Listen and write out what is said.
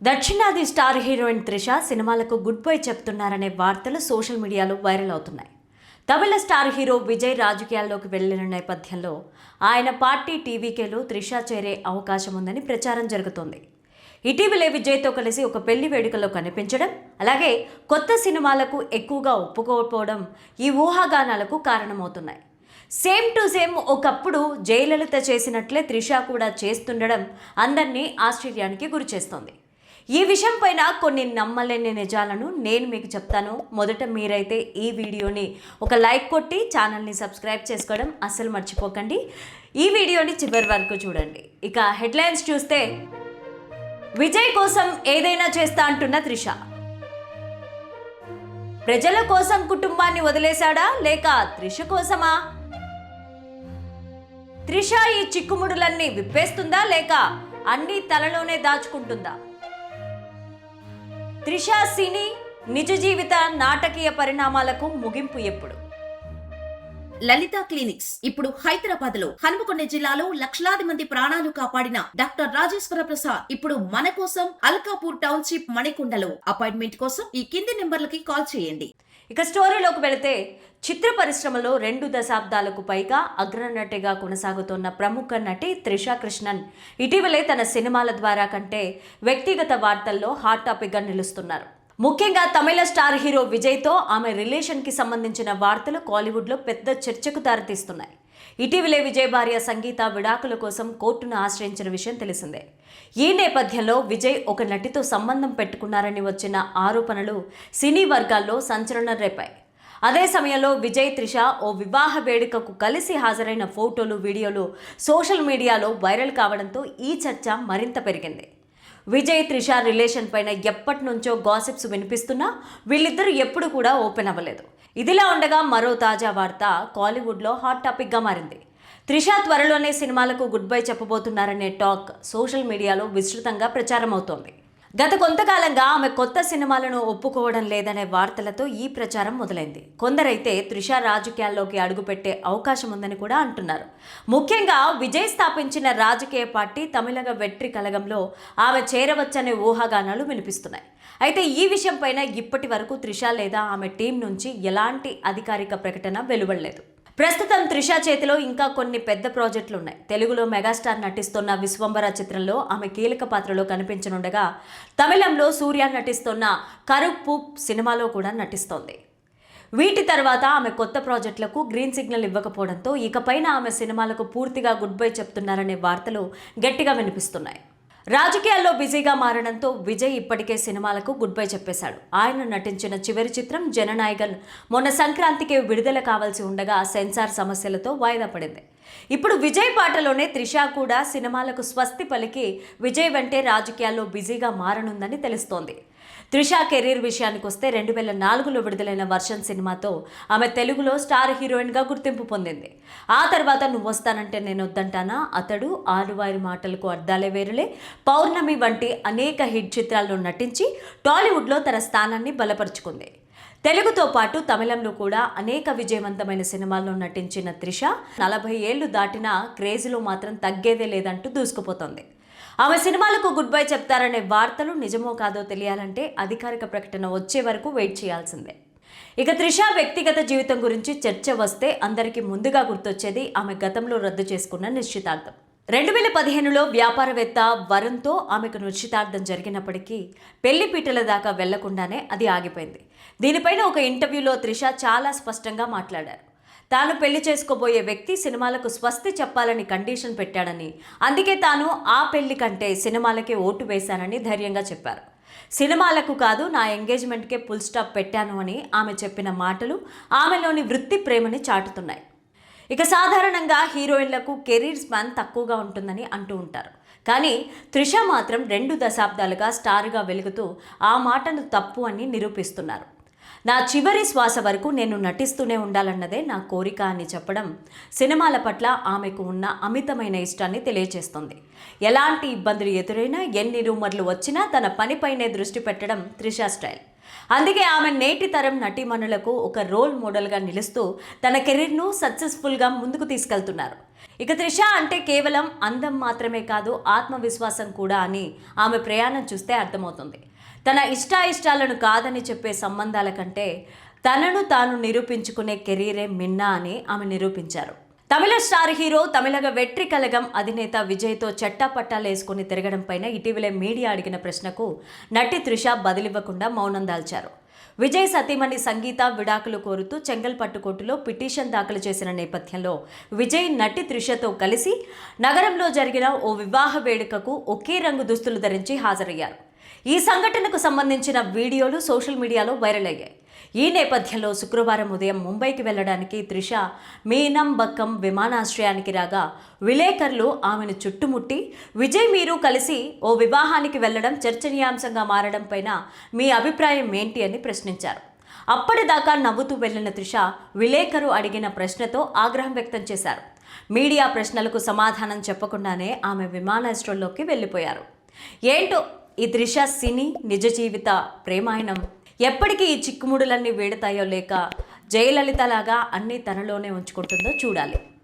దక్షిణాది star heroine Trisha సినిమాలకు good bye చెప్తున్నారనే వార్తలు సోషల్ మీడియాలో వైరల్ అవుతున్నాయి. తమిళ స్టార్ హీరో విజయ్ రాజకీయాల్లోకి వెళ్లిన నేపథ్యంలో ఆయన పార్టీ టీవీకేలో త్రిష చేరే అవకాశం ఉందని ప్రచారం జరుగుతోంది. ఇటీవలే విజయ్తో కలిసి ఒక పెళ్లి వేడుకలో కనిపించడం, అలాగే కొత్త సినిమాలకు ఎక్కువగా ఒప్పుకోకపోవడం ఈ ఊహాగానాలకు కారణమవుతున్నాయి. సేమ్ టు సేమ్ ఒకప్పుడు జయలలిత చేసినట్లే త్రిష కూడా చేస్తుండడం అందరినీ ఆశ్చర్యానికి గురిచేస్తోంది. ఈ విషయం పైన కొన్ని నమ్మలేని నిజాలను నేను మీకు చెప్తాను. మొదట మీరైతే ఈ వీడియోని ఒక లైక్ కొట్టి ఛానల్ని సబ్స్క్రైబ్ చేసుకోవడం అస్సలు మర్చిపోకండి. ఈ వీడియోని చివరి వరకు చూడండి. ఇక హెడ్లైన్స్ చూస్తే, విజయ్ కోసం ఏదైనా చేస్తా అంటున్న త్రిష. ప్రజల కోసం కుటుంబాన్ని వదిలేశాడా లేక త్రిష కోసమా? త్రిష ఈ చిక్కుముడులన్నీ విప్పేస్తుందా లేక అన్నీ తలలోనే దాచుకుంటుందా? త్రిష సినీ నిజ జీవిత నాటకీయ పరిణామాలకు ముగింపు ఎప్పుడు? లలిత క్లినిక్స్ ఇప్పుడు హైదరాబాద్ లో హనుమకొండ జిల్లాలో లక్షలాది మంది ప్రాణాలు కాపాడిన డాక్టర్ రాజేశ్వర ప్రసాద్ ఇప్పుడు మన కోసం అల్కాపూర్ టౌన్షిప్ మణికొండలో. అపాయింట్మెంట్ కోసం ఈ కింది నెంబర్లకి కాల్ చేయండి. ఇక స్టోరీలోకి వెళితే, చిత్ర పరిశ్రమలో 2 దశాబ్దాలకు పైగా అగ్రనటిగా కొనసాగుతున్న ప్రముఖ నటి త్రిష కృష్ణన్ ఇటీవలే తన సినిమాల ద్వారా కంటే వ్యక్తిగత వార్తల్లో హాట్ టాపిక్గా నిలుస్తున్నారు. ముఖ్యంగా తమిళ స్టార్ హీరో విజయ్తో ఆమె రిలేషన్కి సంబంధించిన వార్తలు కాలీవుడ్లో పెద్ద చర్చకు దారితీస్తున్నాయి. ఇటీవలే విజయ్ భార్య సంగీత విడాకుల కోసం కోర్టును ఆశ్రయించిన విషయం తెలిసిందే. ఈ నేపథ్యంలో విజయ్ ఒక నటితో సంబంధం పెట్టుకున్నారని వచ్చిన ఆరోపణలు సినీ వర్గాల్లో సంచలనం రేపాయి. అదే సమయంలో విజయ్, త్రిష ఓ వివాహ వేడుకకు కలిసి హాజరైన ఫోటోలు, వీడియోలు సోషల్ మీడియాలో వైరల్ కావడంతో ఈ చర్చ మరింత పెరిగింది. విజయ్, త్రిష రిలేషన్ పైన ఎప్పటి నుంచో గాసిప్స్ వినిపిస్తున్నా వీళ్ళిద్దరూ ఎప్పుడు కూడా ఓపెన్ అవ్వలేదు. ఇదిలా ఉండగా మరో తాజా వార్త కాలీవుడ్లో హాట్ టాపిక్గా మారింది. త్రిష త్వరలోనే సినిమాలకు గుడ్ బై చెప్పబోతున్నారనే టాక్ సోషల్ మీడియాలో విస్తృతంగా ప్రచారం అవుతోంది. గత కొంతకాలంగా ఆమె కొత్త సినిమాలను ఒప్పుకోవడం లేదనే వార్తలతో ఈ ప్రచారం మొదలైంది. కొందరైతే త్రిష రాజకీయాల్లోకి అడుగుపెట్టే అవకాశం ఉందని కూడా అంటున్నారు. ముఖ్యంగా విజయ్ స్థాపించిన రాజకీయ పార్టీ తమిళగ వెట్రి కళగంలో ఆమె చేరవచ్చనే ఊహాగానాలు వినిపిస్తున్నాయి. అయితే ఈ విషయం పైన ఇప్పటి వరకు త్రిష లేదా ఆమె టీం నుంచి ఎలాంటి అధికారిక ప్రకటన వెలువడలేదు. ప్రస్తుతం త్రిష చేతిలో ఇంకా కొన్ని పెద్ద ప్రాజెక్టులు ఉన్నాయి. తెలుగులో మెగాస్టార్ నటిస్తున్న విశ్వంబర చిత్రంలో ఆమె కీలక పాత్రలో కనిపించనుండగా, తమిళంలో సూర్య నటిస్తున్న కరుప్పు సినిమాలో కూడా నటిస్తోంది. వీటి తర్వాత ఆమె కొత్త ప్రాజెక్టులకు గ్రీన్ సిగ్నల్ ఇవ్వకపోవడంతో ఇకపైన ఆమె సినిమాలకు పూర్తిగా గుడ్ బై చెప్తున్నారనే వార్తలు గట్టిగా వినిపిస్తున్నాయి. రాజకీయాల్లో బిజీగా మారడంతో విజయ్ ఇప్పటికే సినిమాలకు గుడ్ బై చెప్పేశాడు. ఆయన నటించిన చివరి చిత్రం జననాయగన్ మొన్న సంక్రాంతికి విడుదల కావాల్సి ఉండగా సెన్సార్ సమస్యలతో వాయిదా పడింది. ఇప్పుడు విజయ్ పాటలోనే త్రిష కూడా సినిమాలకు స్వస్తి పలికి విజయ్ వెంటే రాజకీయాల్లో బిజీగా మారనుందని తెలుస్తోంది. త్రిష కెరీర్ విషయానికి వస్తే 2004లో విడుదలైన వర్షన్ సినిమాతో ఆమె తెలుగులో స్టార్ హీరోయిన్గా గుర్తింపు పొందింది. ఆ తర్వాత నువ్వొస్తానంటే నేను వద్దంటానా, అతడు, ఆలువారి మాటలకు అర్థాలే వేరులే, పౌర్ణమి వంటి అనేక హిట్ చిత్రాల్లో నటించి టాలీవుడ్లో తన స్థానాన్ని బలపరుచుకుంది. తెలుగుతో పాటు తమిళంలో కూడా అనేక విజయవంతమైన సినిమాల్లో నటించిన త్రిష 40 ఏళ్లు దాటినా క్రేజీలో మాత్రం తగ్గేదే లేదంటూ దూసుకుపోతోంది. ఆమె సినిమాలకు గుడ్ బై చెప్తారనే వార్తలు నిజమో కాదో తెలియాలంటే అధికారిక ప్రకటన వచ్చే వరకు వెయిట్ చేయాల్సిందే. ఇక త్రిష వ్యక్తిగత జీవితం గురించి చర్చ వస్తే అందరికీ ముందుగా గుర్తొచ్చేది ఆమె గతంలో రద్దు చేసుకున్న నిశ్చితార్థం. 2015లో వ్యాపారవేత్త వరుణ్తో ఆమెకు నిశ్చితార్థం జరిగినప్పటికీ పెళ్లిపీటల దాకా వెళ్లకుండానే అది ఆగిపోయింది. దీనిపైన ఒక ఇంటర్వ్యూలో త్రిష చాలా స్పష్టంగా మాట్లాడారు. తాను పెళ్లి చేసుకోబోయే వ్యక్తి సినిమాలకు స్వస్తి చెప్పాలని కండిషన్ పెట్టాడని, అందుకే తాను ఆ పెళ్లి కంటే సినిమాలకే ఓటు వేశానని ధైర్యంగా చెప్పారు. సినిమాలకు కాదు, నా ఎంగేజ్మెంట్కే ఫుల్ స్టాప్ పెట్టాను అని ఆమె చెప్పిన మాటలు ఆమెలోని వృత్తి ప్రేమని చాటుతున్నాయి. ఇక సాధారణంగా హీరోయిన్లకు కెరీర్ స్పాన్ తక్కువగా ఉంటుందని అంటూ ఉంటారు. కానీ త్రిష మాత్రం 2 దశాబ్దాలుగా స్టార్గా వెలుగుతూ ఆ మాటను తప్పు అని నిరూపిస్తున్నారు. నా చివరి శ్వాస వరకు నేను నటిస్తూనే ఉండాలన్నదే నా కోరిక అని చెప్పడం సినిమాల పట్ల ఆమెకు ఉన్న అమితమైన ఇష్టాన్ని తెలియజేస్తుంది. ఎలాంటి ఇబ్బందులు ఎదురైనా, ఎన్ని రూమర్లు వచ్చినా తన పనిపైనే దృష్టి పెట్టడం త్రిష స్టైల్. అందుకే ఆమె నేటి తరం నటీమణులకు ఒక రోల్ మోడల్గా నిలుస్తూ తన కెరీర్ను సక్సెస్ఫుల్గా ముందుకు తీసుకెళ్తున్నారు. ఇక త్రిష అంటే కేవలం అందం మాత్రమే కాదు, ఆత్మవిశ్వాసం కూడా అని ఆమె ప్రయాణం చూస్తే అర్థమవుతుంది. తన ఇష్టాయిష్టాలను కాదని చెప్పే సంబంధాల కంటే తనను తాను నిరూపించుకునే కెరీరే మిన్నా అని ఆమె నిరూపించారు. తమిళ స్టార్ హీరో తమిళగ వెట్రి కలగం అధినేత విజయ్తో చట్టాపట్టాలేసుకుని తిరగడం పైన ఇటీవలే మీడియా అడిగిన ప్రశ్నకు నటి త్రిష బదిలివ్వకుండా మౌనం దాల్చారు. విజయ్ సతీమణి సంగీత విడాకులు కోరుతూ చెంగల్పట్టు కోర్టులో పిటిషన్ దాఖలు చేసిన నేపథ్యంలో విజయ్ నటి త్రిషతో కలిసి నగరంలో జరిగిన ఓ వివాహ వేడుకకు ఒకే రంగు దుస్తులు ధరించి హాజరయ్యారు. ఈ సంఘటనకు సంబంధించిన వీడియోలు సోషల్ మీడియాలో వైరల్ అయ్యాయి. ఈ నేపథ్యంలో శుక్రవారం ఉదయం ముంబైకి వెళ్లడానికి త్రిష మీనంబక్కం విమానాశ్రయానికి రాగా విలేకరులు ఆమెను చుట్టుముట్టి విజయ్ మీరు కలిసి ఓ వివాహానికి వెళ్లడం చర్చనీయాంశంగా మారడం పైన మీ అభిప్రాయం ఏంటి అని ప్రశ్నించారు. అప్పటిదాకా నవ్వుతూ వెళ్లిన త్రిష విలేకరు అడిగిన ప్రశ్నతో ఆగ్రహం వ్యక్తం చేశారు. మీడియా ప్రశ్నలకు సమాధానం చెప్పకుండానే ఆమె విమానాశ్రయంలోకి వెళ్లిపోయారు. ఏంటో ఈ త్రిష సినీ నిజ జీవిత ప్రేమాయణం ఎప్పటికీ ఈ చిక్కుముడులన్నీ వీడతాయో లేక జయలలిత లాగా అన్నీ తనలోనే ఉంచుకుంటుందో చూడాలి.